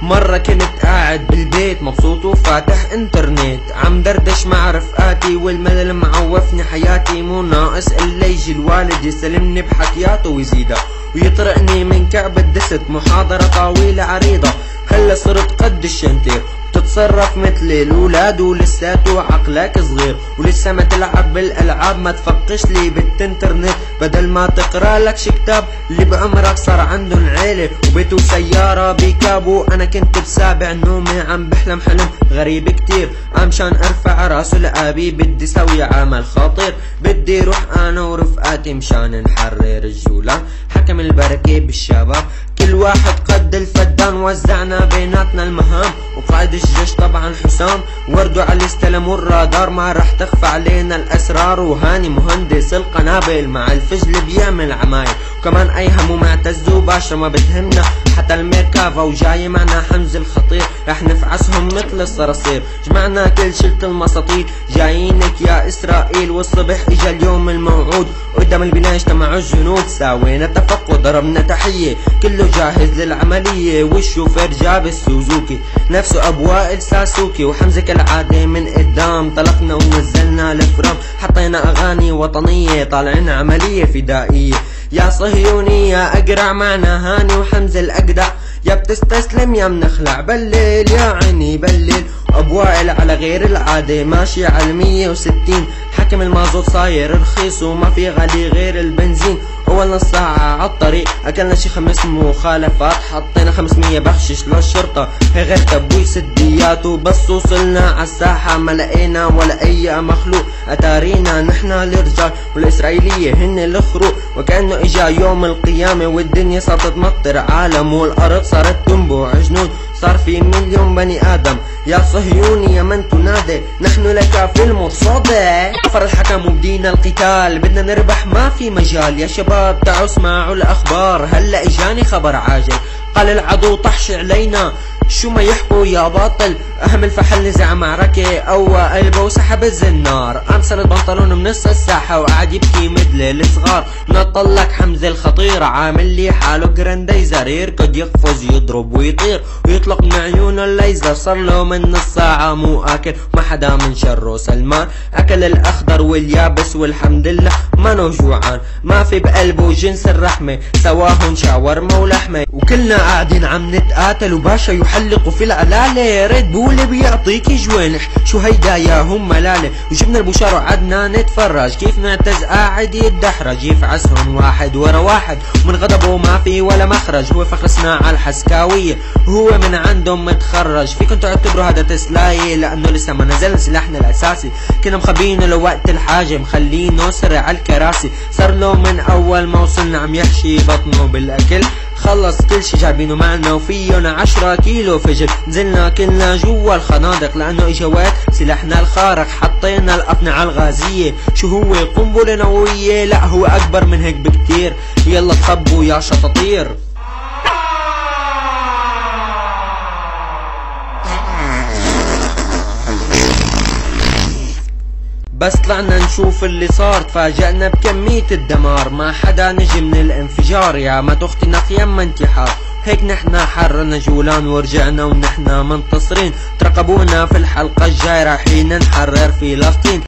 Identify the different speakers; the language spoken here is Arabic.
Speaker 1: مرة كنت قاعد بالبيت مبسوط وفاتح انترنت، عم دردش مع رفقاتي والملل معوفني حياتي، مو ناقص الا يجي الوالد يستلمني بحكياته ويزيدها ويطرقني من كعب الدست. محاضرة طويلة عريضة هلا صرت قد الشنتير، تتصرف مثل الولاد ولساته عقلك صغير، ولسه ما تلعب بالالعاب ما تفقش لي بالانترنت، بدل ما تقرا لك شي كتاب اللي بعمرك صار عندن عيله وبيت وسياره بيكابو. انا كنت بسابع نومي عم بحلم حلم غريب كتير، عمشان ارفع راسه لابي بدي سوي عمل خطير، بدي روح انا ورفقاتي مشان نحرر الجولان. حكم البركه بالشباب كل واحد قد الفدان، وزعنا بيناتنا المهام وقائد الجيش طبعا حسام، وردوا على الاستلم والرادار ما رح تخفى علينا الاسرار، وهاني مهندس القنابل مع الفجل بيعمل عمايل، وكمان ايهم ومعتز وباشا ما بتهمنا حتى الميركافا، وجاي معنا حمزة الخطير رح نفعسهم مثل الصراصير، جمعنا كل شلة المساطيل جايينك يا اسرائيل، والصبح اجا اليوم الموعود قدام البناء اجتمعوا الجنود، ساوينا اتفق وضربنا تحية كله جاهز للعملية، والشوفير جاب السوزوكي نفسه ابو وائل ساسوكي، وحمزة كالعادة من قدام طلقنا ونزلنا الفرام، حطينا اغاني وطنية طالعين عملية فدائية، يا صهيوني يا اقرع معنا هاني وحمزة الاجدع، يا بتستسلم يا منخلع بالليل يا عيني بالليل، ابو وائل على غير العادة ماشي على 160، حكم المازوت صاير رخيص وما في غالي غير البنزين، اول نص ساعة عالطريق اكلنا شي 5 مخالفات، حطينا 500 بخشش للشرطة هي غير تبويس الديات، وبس وصلنا عالساحة ما لقينا ولا اي مخلوق، اتارينا نحنا الرجال والاسرائيلية هن الخروق، وكأنه اجا يوم القيامة والدنيا صارت تمطر عالم، والارض صارت تنبوع جنود، صار في 1,000,000 بني ادم، يا صهيوني يا من تنادي نحن لك في المرصاد، كفر الحكم وبدينا القتال بدنا نربح ما في مجال، يا شباب تعوا اسمعوا الاخبار هلا اجاني خبر عاجل، قال العدو طحش علينا شو ما يحكوا يا باطل، اهم الفحل نزع معركة قوى قلبه وسحب الزنار، قام سند بنطلون من نص الساحة وقعد يبكي مثل الصغار، نطلك حمزة الخطير عامل لي حاله جرانديزر، يركض يقفز يضرب ويطير ويطلق من عيونه الليزر، صار له من نص ساعة مو اكل ما حدا من شره سلمان، اكل الاخضر واليابس والحمد لله ما نو جوعان، ما في بقلبه جنس الرحمة سواهن شاورما ولحمة، وكلنا قاعدين عم نتقاتل وباشا يحلقوا في العلالة، ريد بول بيعطيك جوانح شو هيدا يا هم ملالة، وجبنا البشار وقعدنا نتفرج كيف معتز قاعد يتدحرج، يفعسهم واحد ورا واحد ومن غضبه ما في ولا مخرج، هو فخر صناعة الحسكاوية وهو من عندهم متخرج، فيكم تعتبروا هذا تسلاية لانه لسه ما نزل سلاحنا الاساسي، كنا مخبينه لوقت الحاجة مخلينه سرع على الكراسي، صار له من اول ما وصلنا عم يحشي بطنه بالاكل، خلص كل شي جايبينه معنا وفيهم 10 كيلو فجل، نزلنا كلنا جوا الخنادق لانه اجا وقت سلاحنا الخارق، حطينا الأقنعة الغازية شو هو قنبلة نووية، لا هو اكبر من هيك بكتير، يلا تخبوا يا شطاطير. بس طلعنا نشوف اللي صار تفاجأنا بكمية الدمار، ما حدا نجي من الانفجار يا ما تختنا يما انتحار، هيك نحنا حررنا جولان ورجعنا ونحنا منتصرين، ترقبونا في الحلقة الجاي رايحين نحرر فلسطين.